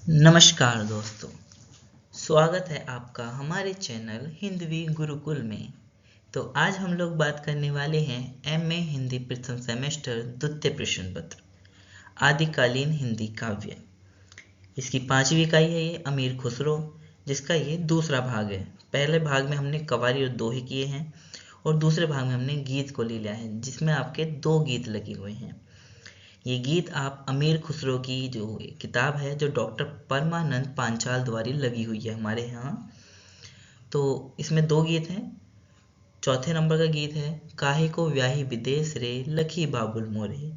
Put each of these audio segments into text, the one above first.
नमस्कार दोस्तों, स्वागत है आपका हमारे चैनल हिंदवी गुरुकुल में। तो आज हम लोग बात करने वाले हैं एमए हिंदी प्रथम सेमेस्टर द्वितीय प्रश्न पत्र आदिकालीन हिंदी काव्य। इसकी 5वीं इकाई है ये अमीर खुसरो, जिसका ये दूसरा भाग है। पहले भाग में हमने कवाली और दोहे किए हैं और दूसरे भाग में हमने गीत को ले लिया है, जिसमें आपके 2 गीत लगे हुए हैं। ये गीत आप अमीर खुसरो की जो किताब है, जो डॉक्टर परमानंद पांचाल द्वारा लगी हुई है हमारे यहाँ। तो इसमें 2 गीत हैं। चौथे नंबर का गीत है काहे को व्याही विदेश रे लखी बाबुल मोरे,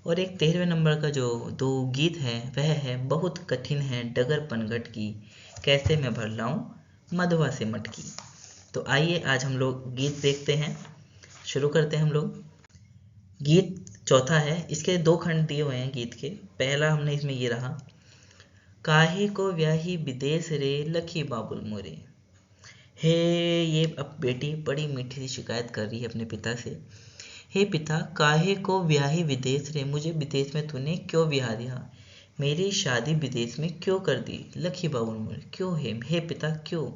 और एक 13वें नंबर का जो 2 गीत है वह है बहुत कठिन है डगर पनघट की, कैसे मैं भर लाऊं मधवा से मटकी। तो आइए आज हम लोग गीत देखते हैं। शुरू करते हैं हम लोग। गीत चौथा है, इसके 2 खंड दिए हुए हैं गीत के। पहला हमने इसमें ये रहा, काहे को व्याही विदेश रे लखी बाबुल मोरे। हे, ये अब बेटी बड़ी मीठी सी शिकायत कर रही है अपने पिता से। हे पिता, काहे को व्याही विदेश रे, मुझे विदेश में तूने क्यों ब्याह दिया, मेरी शादी विदेश में क्यों कर दी लखी बाबुल मोरे, क्यों हे पिता क्यों।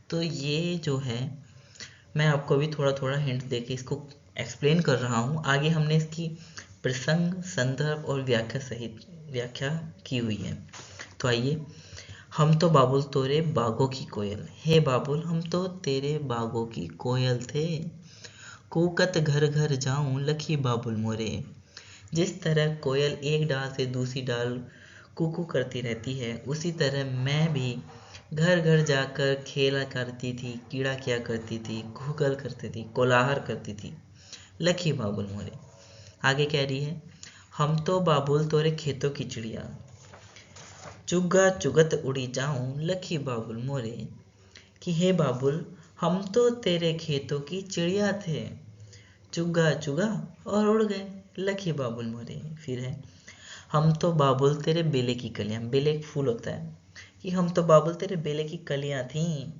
तो ये जो है मैं आपको अभी थोड़ा थोड़ा हिंट देके इसको एक्सप्लेन कर रहा हूँ। आगे हमने इसकी प्रसंग, संदर्भ और व्याख्या सहित व्याख्या की हुई है। तो आइए। हम तो बाबुल तोरे बागों की कोयल, हे बाबुल हम तो तेरे बागों की कोयल थे, कूकत घर घर जाऊं लखी बाबुल मोरे। जिस तरह कोयल एक डाल से दूसरी डाल कुकू करती रहती है, उसी तरह मैं भी घर घर जाकर खेला करती थी, कीड़ा किया करती थी, घूगल करती थी, कोलाहल करती थी लखी बाबुल मोरे। आगे कह रही है, हम तो बाबुल तोरे खेतों की चिड़िया, चुग्गा चुगत उड़ी जाऊं लखी बाबुल मोरे। कि हे बाबुल हम तो तेरे खेतों की चिड़िया थे, चुग्गा चुगा और उड़ गए लखी बाबुल मोरे। फिर है, हम तो बाबुल तेरे बेले की कलियां, बेले एक फूल होता है, कि हम तो बाबुल तेरे बेले की कलियां थीं,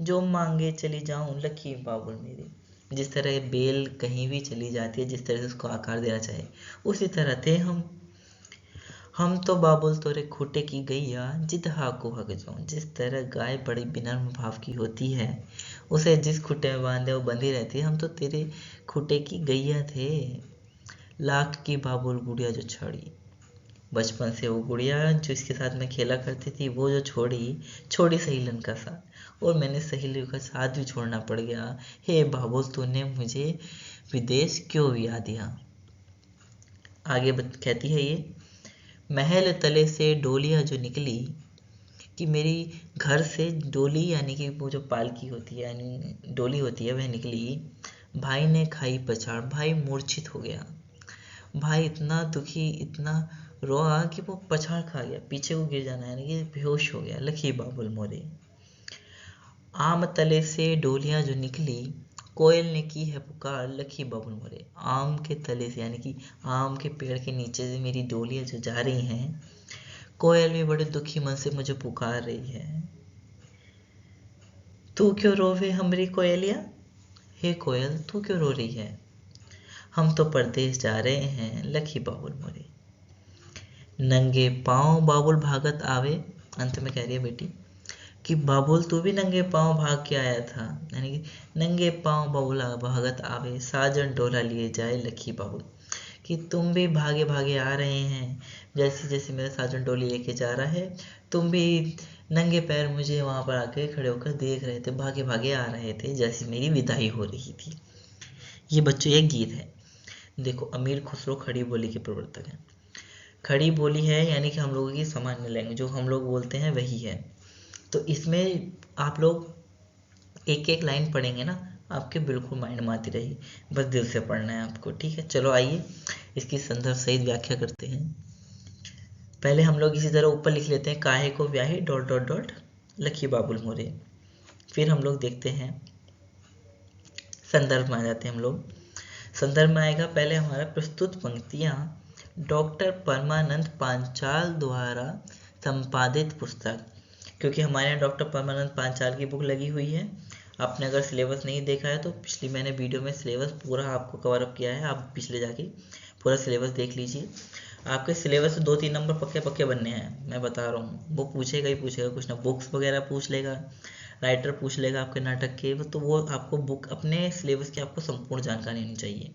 जो मांगे चली जाऊं लखी बाबुल मेरे। जिस तरह बेल कहीं भी चली जाती है, जिस तरह से उसको आकार देना चाहे, उसी तरह थे हम तो बाबुल तोरे खूटे की गैया जितहा को हक जाऊं। जिस तरह गाय बड़ी विनम्र भाव की होती है, उसे जिस खूटे में बांधे वो बंधी रहती है, हम तो तेरे खूटे की गैया थे, लाख की बाबुल गुड़िया जो छड़ी। बचपन से वो गुड़िया जो इसके साथ में खेला करती थी, वो जो छोड़ी सहेलियन का साथ, और मैंने सहेलियों का साथ भी छोड़ना पड़ गया। हे बाबुल तूने मुझे विदेश क्यों ब्याह दिया। आगे कहती है ये, महल तले से डोलियां जो निकली, कि मेरी घर से डोली यानी कि वो जो पालकी होती है यानी डोली होती है वह निकली, भाई ने खाई पछाड़, भाई मूर्छित हो गया। भाई इतना दुखी, इतना रोआ कि वो पछाड़ खा गया, पीछे को गिर जाना यानी कि बेहोश हो गया लखी बाबुल मोरे। आम तले से डोलियां जो निकली, कोयल ने की है पुकार लखी बाबुल मोरे। आम के तले से यानी कि आम के पेड़ के नीचे से मेरी डोलियां जो जा रही हैं, कोयल भी बड़े दुखी मन से मुझे पुकार रही है। तू क्यों रोवे हमरी कोयलिया, हे कोयल तू क्यों रो रही है, हम तो परदेश जा रहे हैं लखी बाबुल मोरे। नंगे पांव बाबुल भागत आवे, अंत में कह रही है बेटी कि बाबुल तू भी नंगे पांव भाग के आया था, यानी कि नंगे पांव बाबुल भागत आवे, साजन डोला लिए जाए लखी बाबुल। कि तुम भी भागे भागे आ रहे हैं, जैसे जैसे मेरा साजन डोली लेके जा रहा है, तुम भी नंगे पैर मुझे वहां पर आके खड़े होकर देख रहे थे, भागे भागे आ रहे थे जैसे मेरी विदाई हो रही थी। ये बच्चों एक गीत है। देखो, अमीर खुसरो खड़ी बोली के प्रवर्तक हैं। खड़ी बोली है यानी कि हम लोगों की सामान्य लैंग्वेज जो हम लोग बोलते हैं वही है। तो इसमें आप लोग एक एक लाइन पढ़ेंगे ना, आपके बिल्कुल माइंड में आती रहेगी, बस दिल से पढ़ना है आपको, ठीक है। चलो आइए इसकी संदर्भ सहित व्याख्या करते हैं। पहले हम लोग इसी तरह ऊपर लिख लेते हैं, काहे को व्याही डॉट डॉट डॉट लखी बाबुल मोरे। फिर हम लोग देखते हैं संदर्भ में आ जाते हैं हम लोग। संदर्भ में आएगा पहले हमारा प्रस्तुत पंक्तियां डॉक्टर परमानंद पांचाल द्वारा संपादित पुस्तक, क्योंकि हमारे यहाँ डॉक्टर परमानंद पांचाल की बुक लगी हुई है। आपने अगर सिलेबस नहीं देखा है तो पिछली मैंने वीडियो में सिलेबस पूरा आपको कवर अप किया है, आप पिछले जाके पूरा सिलेबस देख लीजिए। आपके सिलेबस से 2-3 नंबर पक्के पक्के बनने हैं, मैं बता रहा हूँ। वो पूछेगा ही पूछेगा कुछ ना, बुक्स वगैरह पूछ लेगा, राइटर पूछ लेगा आपके नाटक के, तो वो आपको बुक अपने सिलेबस की आपको संपूर्ण जानकारी होनी चाहिए।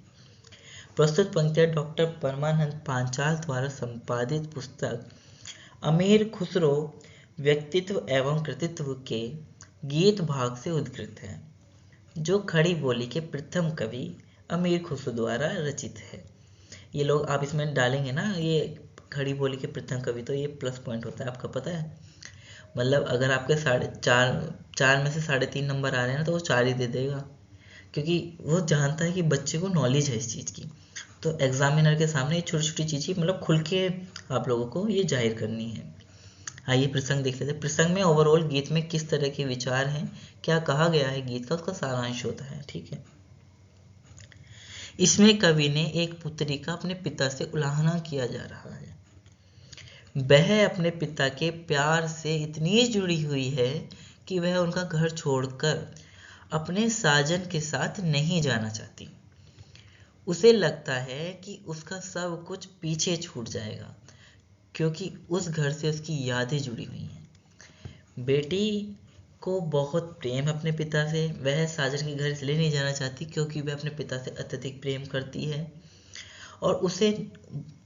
प्रस्तुत पंक्तियाँ डॉक्टर परमानंद पांचाल द्वारा संपादित पुस्तक अमीर खुसरो व्यक्तित्व एवं कृतित्व के गीत भाग से उद्धृत है, जो खड़ी बोली के प्रथम कवि अमीर खुसरो द्वारा रचित है। ये लोग आप इसमें डालेंगे ना, ये खड़ी बोली के प्रथम कवि, तो ये प्लस पॉइंट होता है, आपका पता है। मतलब अगर आपके 4.5 में से 3.5 नंबर आ रहे हैं ना, तो वो 4 ही दे देगा, क्योंकि वो जानता है कि बच्चे को नॉलेज है इस चीज़ की। तो एग्जामिनर के सामने ये छोटी छोटी चीज़ें मतलब खुल के आप लोगों को ये जाहिर करनी है। आइए प्रसंग देख लेते हैं। प्रसंग में ओवरऑल गीत में किस तरह के विचार हैं, क्या कहा गया है गीत का, उसका सारांश होता है। ठीक है, इसमें कवि ने एक पुत्री का अपने पिता से उल्लंघना किया जा रहा है। वह अपने पिता के प्यार से इतनी जुड़ी हुई है कि वह उनका घर छोड़कर अपने साजन के साथ नहीं जाना चाहती। उसे लगता है कि उसका सब कुछ पीछे छूट जाएगा, क्योंकि उस घर से उसकी यादें जुड़ी हुई हैं। बेटी को बहुत प्रेम है अपने पिता से, वह साजन के घर इसलिए नहीं जाना चाहती क्योंकि वह अपने पिता से अत्यधिक प्रेम करती है, और उसे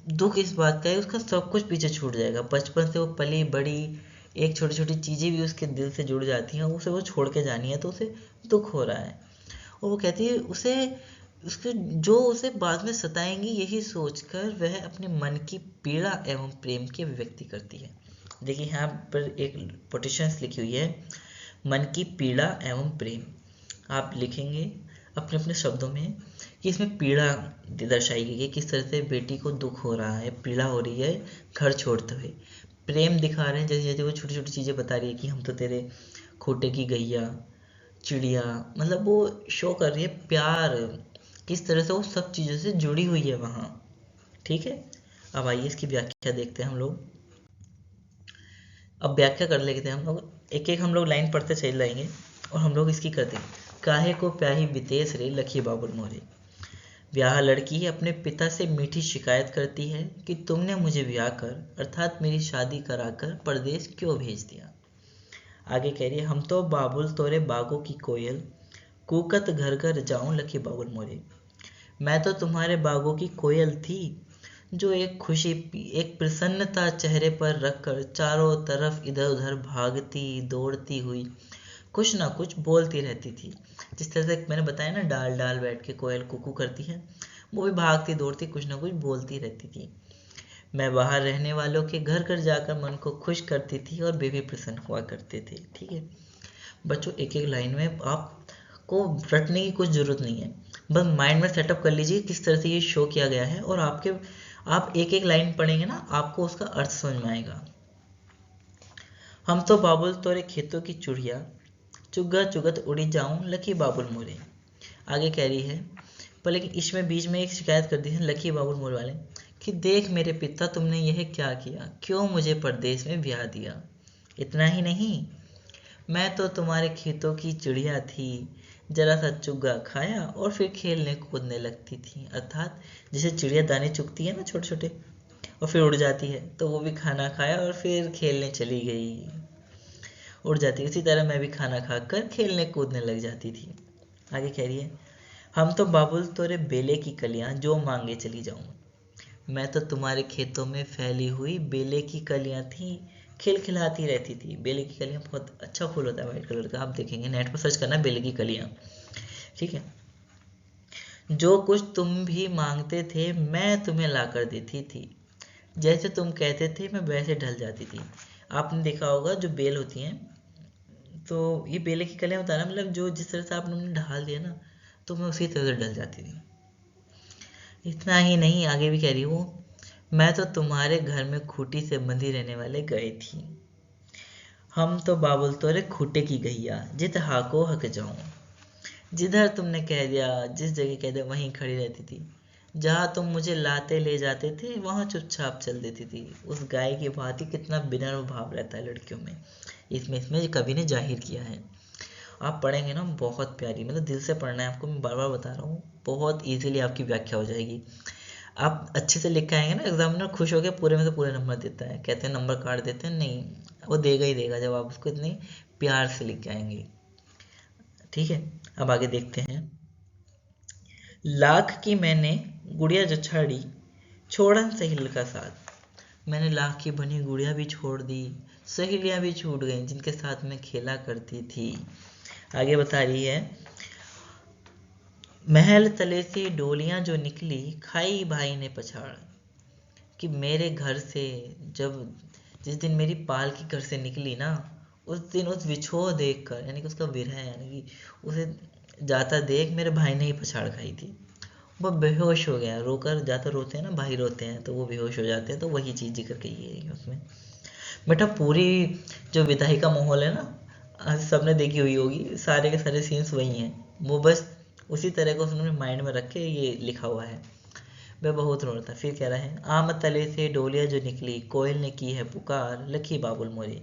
दुख इस बात का है उसका सब कुछ पीछे छूट जाएगा। बचपन से वो पली बड़ी, एक छोटी छोटी चीज़ें भी उसके दिल से जुड़ जाती हैं, उसे वो छोड़ के जानी है, तो उसे दुख हो रहा है। और वो कहती है उसे उसके जो उसे बाद में सताएंगी, यही सोचकर वह अपने मन की पीड़ा एवं प्रेम की अभिव्यक्ति करती है। देखिए यहाँ पर एक कोटेशंस लिखी हुई है, मन की पीड़ा एवं प्रेम। आप लिखेंगे अपने अपने शब्दों में कि इसमें पीड़ा दर्शाई गई है, किस तरह से बेटी को दुख हो रहा है, पीड़ा हो रही है घर छोड़ते हुए। प्रेम दिखा रहे हैं, जैसे जैसे वो छोटी छोटी चीज़ें बता रही है कि हम तो तेरे खोटे की गैया, चिड़िया, मतलब वो शो कर रही है प्यार, किस तरह से वो सब चीज़ों से जुड़ी हुई है वहाँ। ठीक है, अब आइए इसकी व्याख्या देखते हैं हम लोग। अब व्याख्या कर लेते हैं हम लोग, एक एक हम लोग लाइन पढ़ते चल जाएंगे और हम लोग इसकी करते हैं। काहे को प्याही विदेश रे लखी बाबुल मोरे। ब्याह लड़की अपने पिता से मीठी शिकायत करती है कि तुमने मुझे ब्याह कर अर्थात मेरी शादी कराकर परदेश क्यों भेज दिया। आगे कह रही है, हम तो बाबुल तोरे बागों की कोयल, कूकत घर घर जाऊं लखी बाबुल मोरे। मैं तो तुम्हारे बागों की कोयल थी, जो एक खुशी एक प्रसन्नता चेहरे पर रखकर चारों तरफ इधर उधर भागती दौड़ती हुई कुछ ना कुछ बोलती रहती थी। जिस तरह से मैंने बताया ना, डाल डाल बैठ के कोयल कुकू करती है, वो भी भागती दौड़ती कुछ ना कुछ बोलती रहती थी। मैं बाहर रहने वालों के घर घर जाकर मन को खुश करती थी और वे भी प्रसन्न हुआ करते थे। ठीक है बच्चों, एक एक लाइन में आपको रटने की कुछ जरूरत नहीं है, बस माइंड में सेटअप कर लीजिए किस तरह से ये शो किया गया है, और आप एक एक लाइन पढ़ेंगे ना, आपको उसका अर्थ समझ में आएगा। हम तो बाबुल तोरे खेतों की चुड़िया, चुग्गा चुगत उड़ी जाऊं लकी बाबुल मोरे। आगे कह रही है, पर लेकिन इसमें बीच में एक शिकायत कर दी है लकी बाबुल मोरे वाले कि देख मेरे पिता, तुमने यह क्या किया, क्यों मुझे परदेश में ब्याह दिया। इतना ही नहीं, मैं तो तुम्हारे खेतों की चिड़िया थी, जरा सा चुग्गा खाया और फिर खेलने कूदने लगती थी। अर्थात जैसे चिड़िया दाने चुगती है ना छोटे छोटे और फिर उड़ जाती है, तो वो भी खाना खाया और फिर खेलने चली गई, उड़ जाती। उसी तरह मैं भी खाना खाकर खेलने कूदने लग जाती थी। आगे कह रही है, हम तो बाबुल तोरे बेले की कलियां जो मांगे चली जाऊं। मैं तो तुम्हारे खेतों में फैली हुई बेले की कलियां थी, खिलखिलाती रहती थी। बेले की कलियां बहुत अच्छा फूल होता है वाइट कलर का, आप देखेंगे नेट पर सर्च करना बेले की कलियां। ठीक है, जो कुछ तुम भी मांगते थे मैं तुम्हें ला कर देती थी, जैसे तुम कहते थे मैं वैसे ढल जाती थी। आपने देखा होगा जो बेल होती हैं, तो ये बेले की कलियां बताना मतलब जो जिस तरह से आपने ढाल दिया ना, तो मैं उसी तरह से ढल जाती थी। इतना ही नहीं, आगे भी कह रही हूँ, मैं तो तुम्हारे घर में खूंटी से बंधी रहने वाले गई थी। हम तो बाबुल तोरे खूटे की गैया, जित हाको हक जाऊं। जिधर तुमने कह दिया, जिस जगह कह दिया वहीं खड़ी रहती थी। जहाँ तुम मुझे लाते ले जाते थे वहाँ चुपचाप चल देती थी। उस गाय की भांति कितना विनम्र भाव रहता है लड़कियों में, इसमें कवि ने जाहिर किया है। आप पढ़ेंगे ना, बहुत प्यारी, मतलब दिल से पढ़ना है आपको, मैं बार बार बता रहा हूँ, बहुत इजीली आपकी व्याख्या हो जाएगी। आप अच्छे से लिख के आएंगे ना, एग्जामिनर खुश होकर पूरे में से पूरे नंबर देता है, कहते हैं नंबर काट देते हैं, नहीं, वो देगा ही देगा जब आप उसको इतनी प्यार से लिख के आएंगे। ठीक है, अब आगे देखते हैं। लाख की मैंने गुड़िया जो छाड़ी, छोड़न सहेल का साथ। मैंने लाख की बनी गुड़िया भी छोड़ दी, सहेलियां भी छूट गई जिनके साथ में खेला करती थी। आगे बता रही है, महल तले से डोलियां जो निकली, खाई भाई ने पछाड़। कि मेरे घर से जब जिस दिन मेरी पालकी घर से निकली ना, उस दिन उस विछोह देख कर, यानी कि उसका विरह, यानी कि उसे जाता देख मेरे भाई ने ही पछाड़ खाई थी। वो बेहोश हो गया, रोकर जाता, रोते हैं ना भाई, रोते हैं तो वो बेहोश हो जाते हैं, तो वही चीज़ जिक्र कही है उसमें। बेटा पूरी जो विदाई का माहौल है ना, सबने देखी हुई होगी, सारे के सारे सीन्स वही हैं, वो बस उसी तरह को उसने माइंड में रख के ये लिखा हुआ है। वह बहुत रोता। फिर कह रहा है, आम तले से डोलिया जो निकली, कोयल ने की है पुकार, लखी बाबुल मोरे।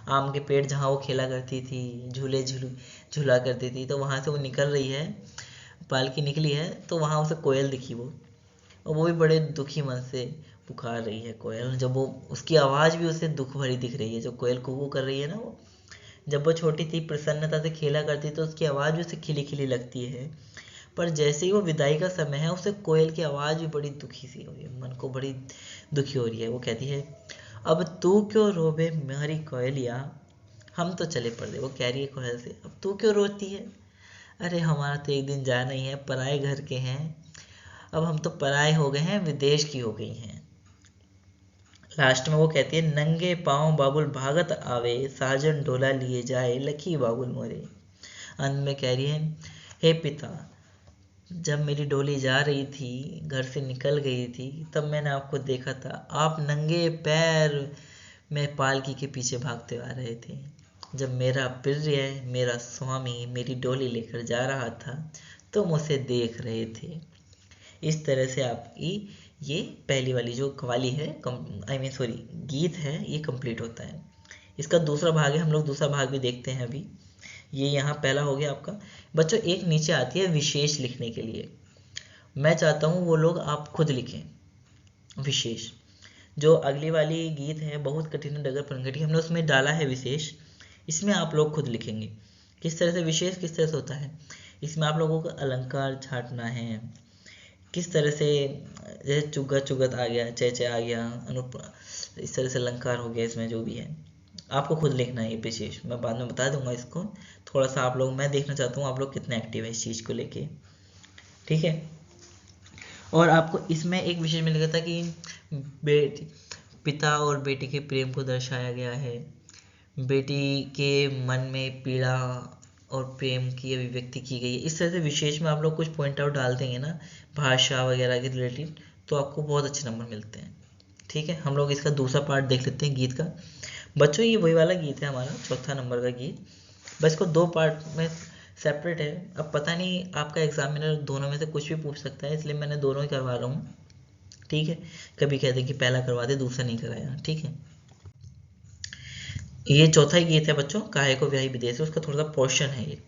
आम के पेड़ जहाँ वो खेला करती थी, झूले झूला करती थी, तो वहाँ से वो निकल रही है, पालकी निकली है, तो वहाँ उसे कोयल दिखी वो, और वो भी बड़े दुखी मन से पुकार रही है कोयल। जब वो, उसकी आवाज़ भी उसे दुख भरी दिख रही है, जो कोयल कुकू कर रही है ना, वो जब वो छोटी थी प्रसन्नता से खेला करती तो उसकी आवाज़ भी उसे खिली खिली लगती है, पर जैसे ही वो विदाई का समय है, उसे कोयल की आवाज़ भी बड़ी दुखी सी हो रही है, मन को बड़ी दुखी हो रही है। वो कहती है, अब तू क्यों रोबे मेरी कोयलिया, हम तो चले पर्दे। वो कह रही है कोयल से, अब तू क्यों रोती है, अरे हमारा तो एक दिन जाना ही है, पराए घर के हैं, अब हम तो पराए हो गए हैं, विदेश की हो गई हैं। लास्ट में वो कहती है, नंगे पाँव बाबुल भागत आवे, साजन डोला लिए जाए, लखी बाबुल मोरे। अंत में कह रही है, हे पिता, जब मेरी डोली जा रही थी, घर से निकल गई थी, तब मैंने आपको देखा था, आप नंगे पैर में पालकी के पीछे भागते आ रहे थे। जब मेरा प्रिय, मेरा स्वामी मेरी डोली लेकर जा रहा था, तुम उसे देख रहे थे। इस तरह से आपकी ये पहली वाली जो कवाली है, गीत है, ये कंप्लीट होता है। इसका दूसरा भाग है, हम लोग दूसरा भाग भी देखते हैं अभी। ये यहाँ पहला हो गया आपका। बच्चों एक नीचे आती है विशेष लिखने के लिए, मैं चाहता हूँ वो लोग आप खुद लिखें विशेष। जो अगली वाली गीत है, बहुत कठिन डगर प्रगति, हमने उसमें डाला है विशेष, इसमें आप लोग खुद लिखेंगे किस तरह से विशेष किस तरह से होता है। इसमें आप लोगों को अलंकार छांटना है, किस तरह से, जैसे चुगत चुगत आ गया, चय आ गया, इस तरह से अलंकार हो गया, इसमें जो भी है आपको खुद लिखना है। ये विशेष मैं बाद में बता दूंगा इसको, थोड़ा सा आप लोग, मैं देखना चाहता हूँ आप लोग कितने एक्टिव है इस चीज़ को लेके, ठीक है। और आपको इसमें एक विशेष में लिखा था कि बेटी, पिता और बेटी के प्रेम को दर्शाया गया है, बेटी के मन में पीड़ा और प्रेम की अभिव्यक्ति की गई है। इस तरह से विशेष में आप लोग कुछ पॉइंट आउट डाल देंगे ना, भाषा वगैरह के रिलेटेड, तो आपको बहुत अच्छे नंबर मिलते हैं, ठीक है। हम लोग इसका दूसरा पार्ट देख लेते हैं गीत का। बच्चों ये वही वाला गीत है हमारा, चौथा नंबर का गीत, बस इसको दो पार्ट में सेपरेट है। अब पता नहीं आपका एग्जामिनर दोनों में से कुछ भी पूछ सकता है, इसलिए मैंने दोनों ही करवा रहा हूँ, ठीक है। कभी कहते हैं कि पहला करवा दे, दूसरा नहीं कराया, ठीक है। ये चौथा ही गीत है बच्चों, काहे को ब्याही विदेश, उसका थोड़ा सा पोर्शन है ये।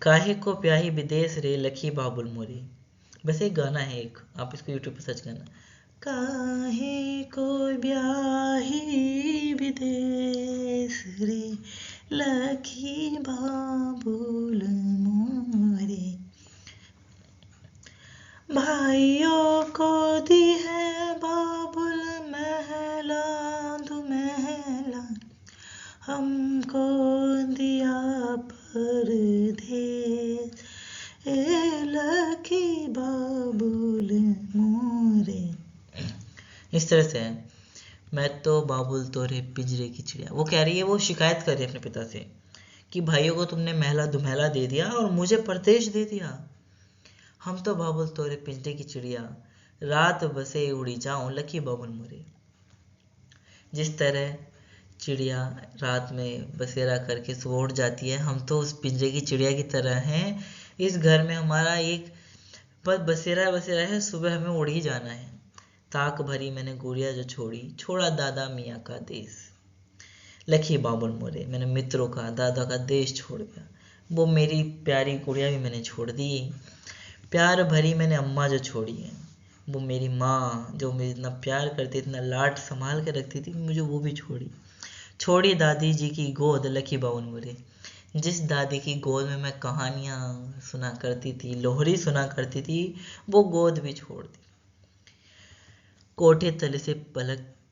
काहे को ब्याही विदेश रे, लखी बाबुल मोरी। बस एक गाना है एक, आप इसको यूट्यूब पे सर्च करना, काहे को ब्याही विदेश रे, लखी बाबुल मोरे। भाइयों को दी है बाबुल महला दुमहला, हमको दिया परदेस, ए लखी बाबुल मोरे। इस तरह से है, मैं तो बाबुल तोरे पिंजरे की चिड़िया। वो कह रही है, वो शिकायत कर रही है अपने पिता से कि भाइयों को तुमने महला दुमहला दे दिया और मुझे परदेश दे दिया, हम तो बाबुल तोरे पिंजरे की चिड़िया, रात बसे उड़ी जाऊं, लखी बाबुल मोरे। जिस तरह चिड़िया रात में बसेरा करके सुबह उड़ जाती है, हम तो उस पिंजरे की चिड़िया की तरह हैं, इस घर में हमारा एक बस बसेरा बसेरा है, सुबह हमें उड़ ही जाना है। ताक भरी मैंने गुड़िया जो छोड़ी, छोड़ा दादा मियाँ का देश, लखी बाबुल मोरे। मैंने मित्रों का, दादा का देश छोड़ गया, वो मेरी प्यारी गुड़िया भी मैंने छोड़ दी। प्यार भरी मैंने अम्मा जो छोड़ी है, वो मेरी माँ जो मुझे इतना प्यार करती, इतना लाड संभाल के रखती थी, मुझे वो भी छोड़ी। छोड़ी दादी जी की गोद लकी बावन मोरे। जिस दादी की गोद में मैं कहानियाँ सुना करती थी, लोहरी सुना करती थी, वो गोद भी छोड़ दी। कोठे तले से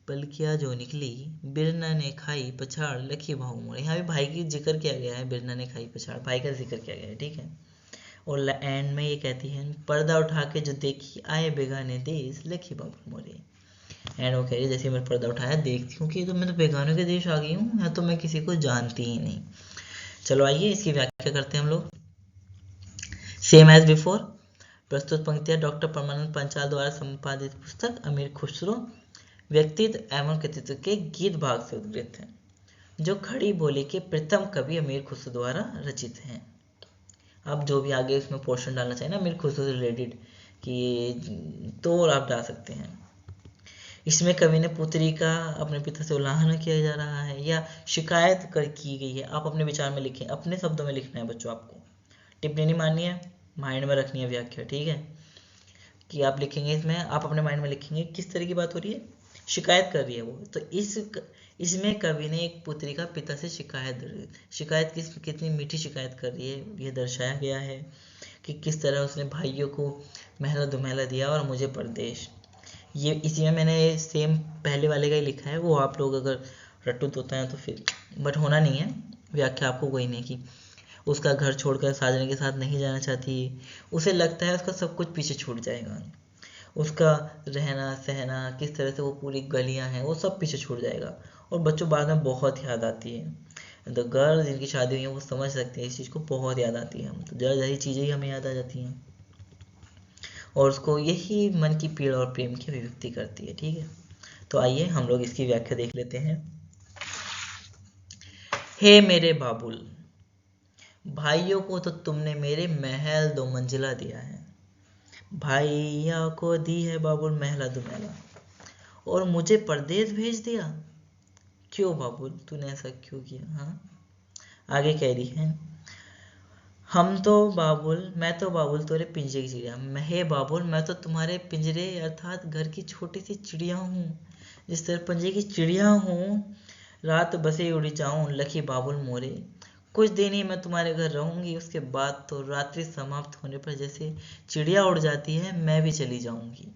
पलकिया जो निकली, बिरना ने खाई पछाड़ लखी भाऊ मोरे। यहाँ भी भाई की जिक्र किया गया है, बिरना ने खाई पछाड़, भाई का जिक्र किया गया है, ठीक है। और एंड में ये कहती है, पर्दा उठा के जो देखी आए बेगाने देश लखी बाबू मोरे। एंड वो कह रही है, जैसे मैंने पर्दा उठाया देखती हूँ कि तो मैं तो बेगानों के देश आ गई हूँ, या तो मैं किसी को जानती ही नहीं। चलो आइए इसकी व्याख्या करते हैं हम लोग। Same as before. प्रस्तुत पंक्तियां डॉक्टर परमानंद पंचाल द्वारा संपादित पुस्तक अमीर खुसरो व्यक्तित्व एवं कृतित्व के गीत भाग से उद्गृत हैं, जो खड़ी बोली के प्रथम कवि अमीर खुसरो द्वारा रचित हैं। आप जो भी आगे इसमें पोर्शन डालना चाहिए ना अमीर खुसरो से रिलेटेड कि तो आप डाल सकते हैं। इसमें कवि ने पुत्री का अपने पिता से उल्लंघन किया जा रहा है या शिकायत की गई है। आप अपने विचार में लिखें, अपने शब्दों में लिखना है बच्चों, आपको टिप्पणी नहीं माननी है, माइंड में रखनी है व्याख्या, ठीक है। कि आप लिखेंगे इसमें, आप अपने माइंड में लिखेंगे किस तरह की बात हो रही है, शिकायत कर रही है वो। तो इसमें कवि ने एक पुत्री का पिता से शिकायत कितनी मीठी शिकायत कर रही है ये दर्शाया गया है कि किस तरह उसने भाइयों को महला दुमहला दिया और मुझे परदेश। ये इसी में मैंने सेम पहले वाले का ही लिखा है, वो आप लोग अगर रट्टू तोता है तो फिर बट होना नहीं है, व्याख्या आपको कोई नहीं की। उसका घर छोड़कर साजन के साथ नहीं जाना चाहती, उसे लगता है उसका सब कुछ पीछे छूट जाएगा, उसका रहना सहना किस तरह से वो पूरी गलियां हैं वो सब पीछे छूट जाएगा। और बच्चों बाद में बहुत याद आती है। द गर्ल जिनकी शादी हुई है वो समझ सकते हैं इस चीज़ को, बहुत याद आती है। तो जरा जरी चीज़ें ही हमें याद आ जाती हैं और उसको यही मन की पीड़ा और प्रेम की अभिव्यक्ति करती है, ठीक है। तो आइए हम लोग इसकी व्याख्या देख लेते हैं। हे मेरे बाबुल, भाइयों को तो तुमने मेरे महल दो मंजिला दिया है, भाइया को दी है बाबुल महला दो महला, और मुझे परदेश भेज दिया। क्यों बाबुल तूने ऐसा क्यों किया? हाँ, आगे कह रही है, मैं तो बाबुल तेरे पिंजरे की चिड़िया, हे बाबुल मैं तो तुम्हारे पिंजरे अर्थात घर की छोटी सी चिड़िया हूँ, जिस तरह पिंजरे की चिड़िया हूँ, रात बसे उड़ी जाऊं लखी बाबुल मोरे। कुछ दिन ही मैं तुम्हारे घर रहूंगी, उसके बाद तो रात्रि समाप्त होने पर जैसे चिड़िया उड़ जाती है मैं भी चली जाऊंगी।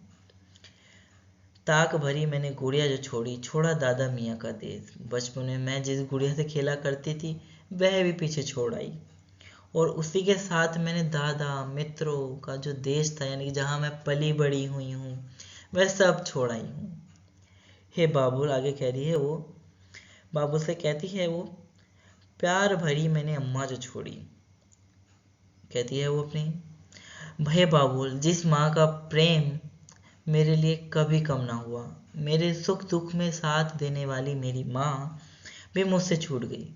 ताक भरी मैंने गुड़िया जो छोड़ी, छोड़ा दादा मियाँ का देश। बचपन में मैं जिस गुड़िया से खेला करती थी वह भी पीछे छोड़ आई, और उसी के साथ मैंने दादा मित्रों का जो देश था, यानी कि जहाँ मैं पली बड़ी हुई हूँ, वह सब छोड़ आई हूँ। हे बाबुल, आगे कह रही है वो, बाबुल से कहती है वो, प्यार भरी मैंने अम्मा जो छोड़ी, कहती है वो अपनी, हे बाबुल जिस माँ का प्रेम मेरे लिए कभी कम ना हुआ, मेरे सुख दुख में साथ देने वाली मेरी माँ भी मुझसे छूट गई।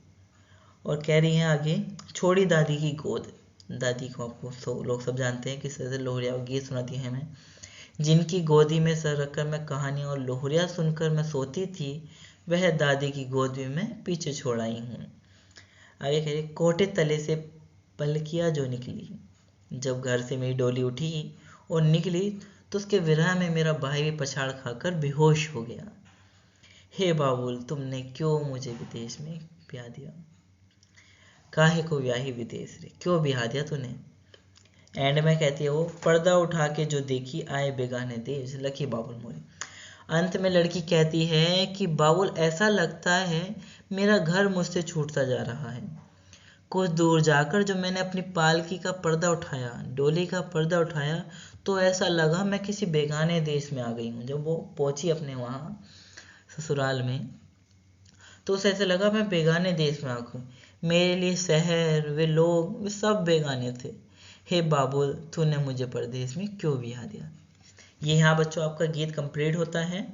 और कह रही है आगे, छोड़ी दादी की गोद। दादी को आपको लोग सब जानते हैं किस तरह से लोहरिया गीत सुनाती है हमें, जिनकी गोदी में सर रखकर मैं कहानियाँ और लोहरिया सुनकर मैं सोती थी, वह दादी की गोद में मैं पीछे छोड़ आई हूँ। आगे कह रही, कोठे तले से पलकिया जो निकली, जब घर से मेरी डोली उठी और निकली तो उसके विरह में मेरा भाई भी पछाड़ खाकर बेहोश हो गया। हे बाबुल तुमने क्यों मुझे विदेश में ब्याह दिया, काहे को ब्याही विदेश रे, क्यों ब्याह दिया तूने। एंड में कहती है वो, पर्दा उठा के जो देखी आए बेगाने देश लकी बाबुल मोरे। अंत में लड़की कहती है कि बाबुल ऐसा लगता है मेरा घर मुझसे छूटता जा रहा है। कुछ दूर जाकर जो मैंने अपनी पालकी का पर्दा उठाया, डोली का पर्दा उठाया, तो ऐसा लगा मैं किसी बेगाने देश में आ गई हूँ। जब वो पहुंची अपने वहाँ ससुराल में तो उसे ऐसा लगा मैं बेगाने देश में आ गई, मेरे लिए शहर वे लोग वे सब बेगाने थे। हे बाबुल तूने मुझे परदेश में क्यों ब्याह दिया। ये यहाँ बच्चों आपका गीत कंप्लीट होता है।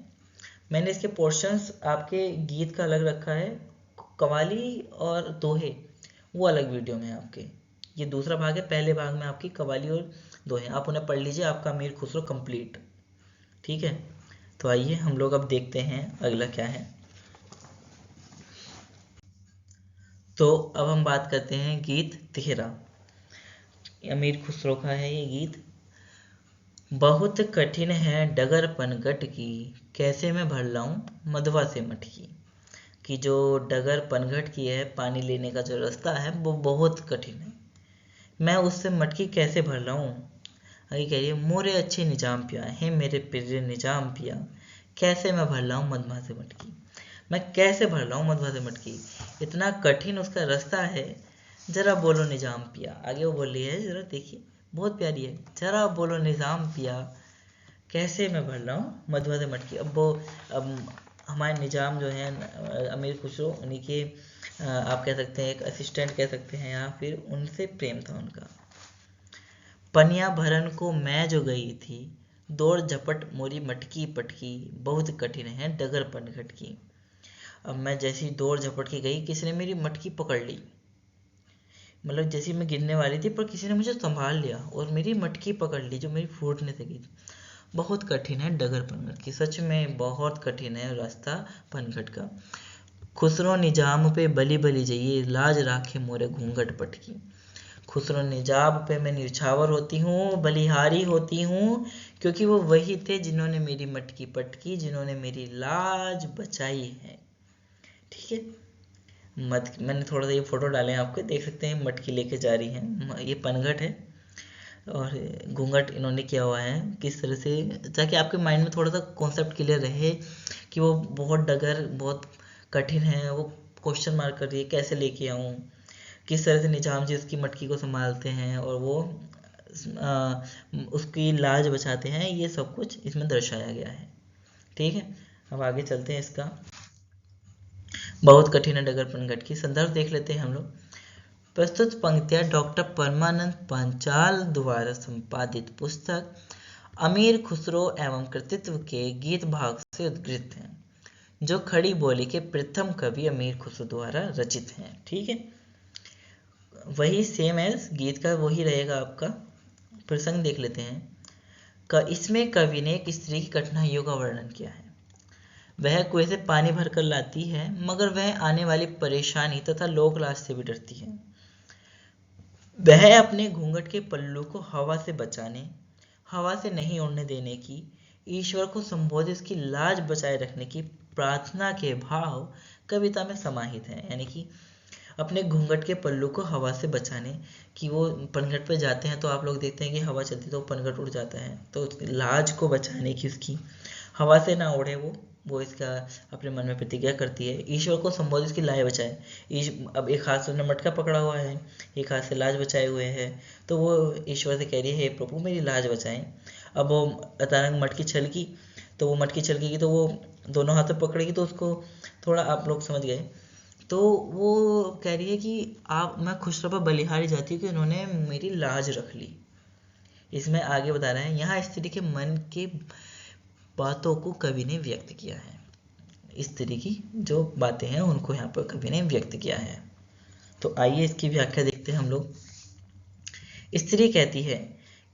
मैंने इसके पोर्शंस आपके गीत का अलग रखा है, कवाली और दोहे वो अलग वीडियो में है आपके। ये दूसरा भाग है, पहले भाग में आपकी कवाली और दोहे, आप उन्हें पढ़ लीजिए, आपका अमीर खुसरो कंप्लीट, ठीक है। तो आइए हम लोग अब देखते हैं अगला क्या है। तो अब हम बात करते हैं गीत तिहरा। अमीर खुसरो का है ये गीत। बहुत कठिन है डगर पनघट की, कैसे मैं भर लाऊं मधवा से मटकी। कि जो डगर पनघट की है, पानी लेने का जो रास्ता है वो बहुत कठिन है, मैं उससे मटकी कैसे भर लाऊं। आगे कह रही है, मोरे अच्छे निजाम पिया है मेरे प्रिय निजाम पिया, कैसे मैं भर लाऊं मधवा से मटकी। मैं कैसे भर लाऊं मधवा से मटकी, इतना कठिन उसका रास्ता है, जरा बोलो निजाम पिया। आगे वो बोल रही है, जरा देखिए बहुत प्यारी है, जरा बोलो निजाम पिया, कैसे मैं भर रहा हूँ मधुआ से मटकी। अब हमारे निजाम जो है अमीर खुसरो, उन्हीं के आप कह सकते हैं एक असिस्टेंट कह सकते हैं, या फिर उनसे प्रेम था उनका। पनिया भरन को मैं जो गई थी, दौड़ झपट मोरी मटकी पटकी, बहुत कठिन है डगर पनघट की। अब मैं जैसी दौड़ झपट के गई, किसी ने मेरी मटकी पकड़ ली, मतलब जैसी मैं गिरने वाली थी पर किसी ने मुझे संभाल लिया और मेरी मटकी पकड़ ली जो मेरी फूटने से गई थी। बहुत कठिन है डगर पनघट की, सच में बहुत कठिन है रास्ता पनघट का। खुसरो निजाम पे बली बली जाइए, लाज राखे मोरे घूंघट पटकी। खुसरो निजाम पे मैं निछावर होती हूँ, बलिहारी होती हूँ, क्योंकि वो वही थे जिन्होंने मेरी मटकी पटकी, जिन्होंने मेरी लाज बचाई है। ठीक है, मैंने थोड़ा सा ये फोटो डाले हैं आपको, देख सकते हैं मटकी लेके जा रही हैं, ये पनघट है और घूंघट इन्होंने किया हुआ है किस तरह से, ताकि आपके माइंड में थोड़ा सा कॉन्सेप्ट क्लियर रहे कि वो बहुत डगर बहुत कठिन है, वो क्वेश्चन मार्क कर रही है कैसे लेके आऊँ, किस तरह से निजाम जी उसकी मटकी को संभालते हैं और वो उसकी लाज बचाते हैं, ये सब कुछ इसमें दर्शाया गया है। ठीक है, अब आगे चलते हैं। इसका बहुत कठिन है डगर पनघट की संदर्भ देख लेते हैं हम लोग। प्रस्तुत पंक्तियां डॉक्टर परमानंद पांचाल द्वारा संपादित पुस्तक अमीर खुसरो एवं कृतित्व के गीत भाग से उद्धृत हैं, जो खड़ी बोली के प्रथम कवि अमीर खुसरो द्वारा रचित हैं। ठीक है, वही सेम एज गीत का वही रहेगा आपका। प्रसंग देख लेते हैं। इसमें कवि ने एक स्त्री की कठिनाइयों का वर्णन किया है। वह कुएं से पानी भरकर लाती है, मगर वह आने वाली परेशानी तथा लोक लाज से भी डरती है। वह अपने घूंघट के पल्लू को हवा से बचाने, हवा से नहीं उड़ने देने की, ईश्वर को संबोधित की लाज बचाए रखने की प्रार्थना के भाव कविता में समाहित है। यानी कि अपने घूंघट के पल्लू को हवा से बचाने कि वो पनघट पे जाते हैं तो आप लोग देखते हैं कि हवा चलती है तो पनघट उड़ जाता है, तो लाज को बचाने की उसकी हवा से ना उड़े वो इसका अपने मन में प्रतिज्ञा करती है। ईश्वर को संबोधित की लाज बचाए, अब एक हाथ से उसने मटका पकड़ा हुआ है, एक हाथ से लाज बचाए हुए है, तो वो ईश्वर से कह रही है, हे प्रभु मेरी लाज बचाएं। अब वो अचानक मटकी छलकी, तो वो मटकी छलकेगी तो वो दोनों हाथों पकड़ेगी, तो उसको थोड़ा आप लोग समझ गए। तो वो कह रही है कि आप मैं खुशरबा बलिहारी जाती हूँ कि उन्होंने मेरी लाज रख ली। इसमें आगे बता रहे हैं, यहाँ स्त्री के मन के बातों को कवि ने व्यक्त किया है। इस तरह की जो बातें हैं उनको यहाँ पर कवि ने व्यक्त किया है। तो आइए इसकी व्याख्या देखते हैं हम लोग। स्त्री कहती है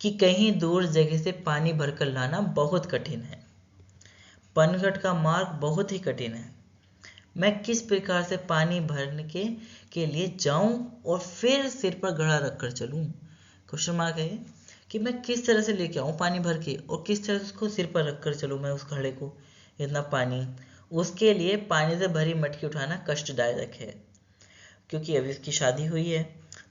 कि कहीं दूर जगह से पानी भरकर लाना बहुत कठिन है, पनघट का मार्ग बहुत ही कठिन है, मैं किस प्रकार से पानी भरने के लिए जाऊं और फिर सिर पर घड़ा रखकर चलूं। क्वेश्चन मार्क है कि मैं किस तरह से लेके आऊं पानी भर के और किस तरह से उसको सिर पर रखकर चलूं मैं उस घड़े को, इतना पानी। उसके लिए पानी से भरी मटकी उठाना कष्टदायक है, क्योंकि अभी उसकी शादी हुई है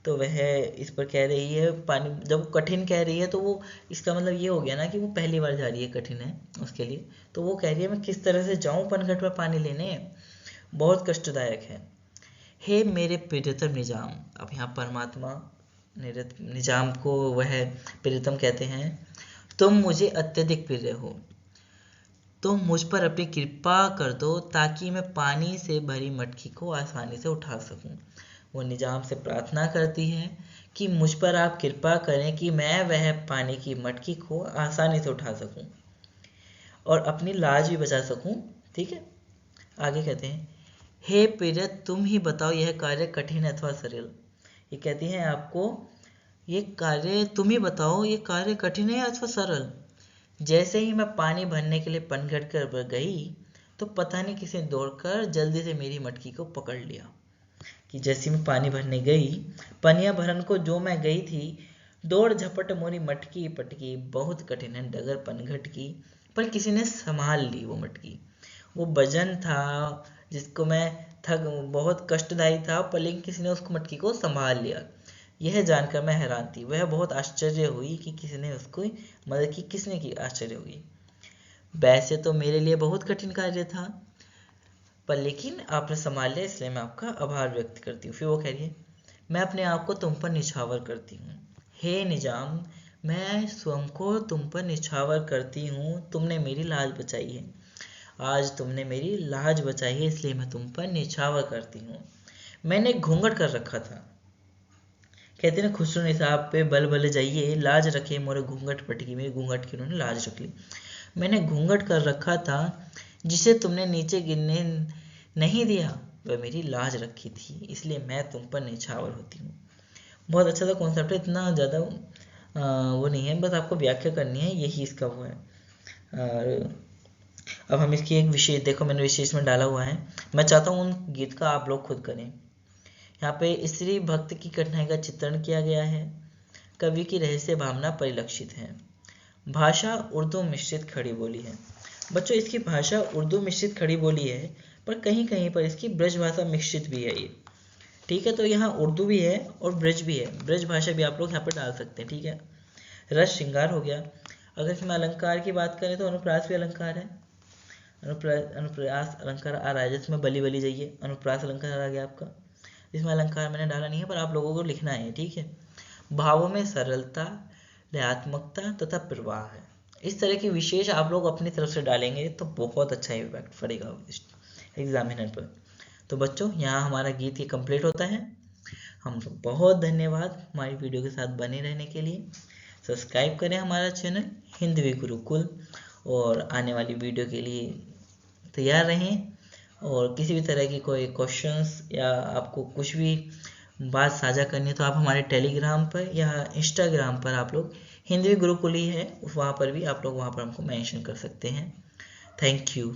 तो वह इस पर कह रही है पानी, जब कठिन कह रही है तो वो इसका मतलब ये हो गया ना कि वो पहली बार जा रही है, कठिन है उसके लिए। तो वो कह रही है मैं किस तरह से जाऊं पनघट पर पानी लेने, बहुत कष्टदायक है। हे मेरे प्रियतम निजाम, अब यहाँ परमात्मा निजाम को वह प्रियतम कहते हैं, तुम मुझे अत्यधिक प्रिय हो, तुम मुझ पर अपनी कृपा कर दो ताकि मैं पानी से भरी मटकी को आसानी से उठा सकूं। वो निजाम से प्रार्थना करती है कि मुझ पर आप कृपा करें कि मैं वह पानी की मटकी को आसानी से उठा सकूं और अपनी लाज भी बचा सकूं। ठीक है, आगे कहते हैं, हे प्रिय तुम ही बताओ यह कार्य कठिन है अथवा सरल। ये कहती हैं आपको ये कार्य तुम ही बताओ, ये कार्य कठिन है अथवा सरल। जैसे ही मैं पानी भरने के लिए पनघट कर गई तो पता नहीं किसी ने दौड़कर जल्दी से मेरी मटकी को पकड़ लिया। कि जैसे मैं पानी भरने गई, पनिया भरन को जो मैं गई थी, दौड़ झपट मोरी मटकी पटकी, बहुत कठिन है डगर पनघट की, पर किसी ने संभाल ली वो मटकी। वो वजन था जिसको मैं थक बहुत कष्टदायी था, पर लेकिन किसी ने उसको मटकी को संभाल लिया। यह जानकर मैं हैरान थी। वह बहुत आश्चर्य हुई कि किसी ने उसको मदद की। किसने की? आश्चर्य हुई। वैसे तो मेरे लिए बहुत कठिन कार्य था, पर लेकिन आपने संभाल लिया, इसलिए मैं आपका आभार व्यक्त करती हूँ। फिर वो कह रही है, मैं अपने आप को तुम पर निछावर करती हूँ। हे निजाम, मैं स्वयं को तुम पर निछावर करती हूँ। तुमने मेरी लाज बचाई है, आज तुमने मेरी लाज बचाई है, इसलिए मैं तुम पर निछावर करती हूँ। मैंने घूंघट कर रखा था। कहते ना, खुसरो निसाब पे बल बल जाइए, लाज रखे मोरे घूंघट पटकी। मेरी घूंघट की उन्होंने लाज रख ली। मैंने घूंघट कर रखा था, जिसे तुमने नीचे गिरने नहीं दिया, वह मेरी लाज रखी थी, इसलिए मैं तुम पर निछावर होती हूँ। बहुत अच्छा सा कॉन्सेप्ट है, इतना ज़्यादा वो नहीं है, बस आपको व्याख्या करनी है, यही इसका वो है। और अब हम इसकी एक विशेष, देखो मैंने विशेष में डाला हुआ है। मैं चाहता हूँ उन गीत का आप लोग खुद करें। यहाँ पे स्त्री भक्त की कठिनाई का चित्रण किया गया है। कवि की रहस्य भावना परिलक्षित है। भाषा उर्दू मिश्रित खड़ी बोली है। बच्चों, इसकी भाषा उर्दू मिश्रित खड़ी बोली है, पर कहीं कहीं पर इसकी ब्रज भाषा मिश्रित भी है ये। ठीक है, तो यहाँ उर्दू भी है और ब्रज भी है, ब्रज भाषा भी आप लोग यहाँ पर डाल सकते हैं। ठीक है, रस श्रृंगार हो गया। अगर इसमें अलंकार की बात करें तो अनुप्रास भी अलंकार है। अनुप्रास अलंकार आ रहा है, जिसमें बली बली जाइए, अनुप्रास अलंकार आ गया आपका। इसमें अलंकार मैंने डाला नहीं है, पर आप लोगों को लिखना है। ठीक है, भावों में सरलता, लयात्मकता तथा प्रवाह है। इस तरह की विशेष आप लोग अपनी तरफ से डालेंगे तो बहुत अच्छा इम्पैक्ट पड़ेगा एग्जामिनर पर। तो बच्चों, यहाँ हमारा गीत ये कंप्लीट होता है। हम लोग बहुत धन्यवाद हमारी वीडियो के साथ बने रहने के लिए। सब्सक्राइब करें हमारा चैनल हिंदवी गुरुकुल, और आने वाली वीडियो के लिए तैयार रहें। और किसी भी तरह की कोई क्वेश्चंस या आपको कुछ भी बात साझा करनी है तो आप हमारे टेलीग्राम पर या इंस्टाग्राम पर आप लोग हिंदवी गुरुकुल ही है, वहाँ पर भी आप लोग वहाँ पर हमको मेंशन कर सकते हैं। Thank you.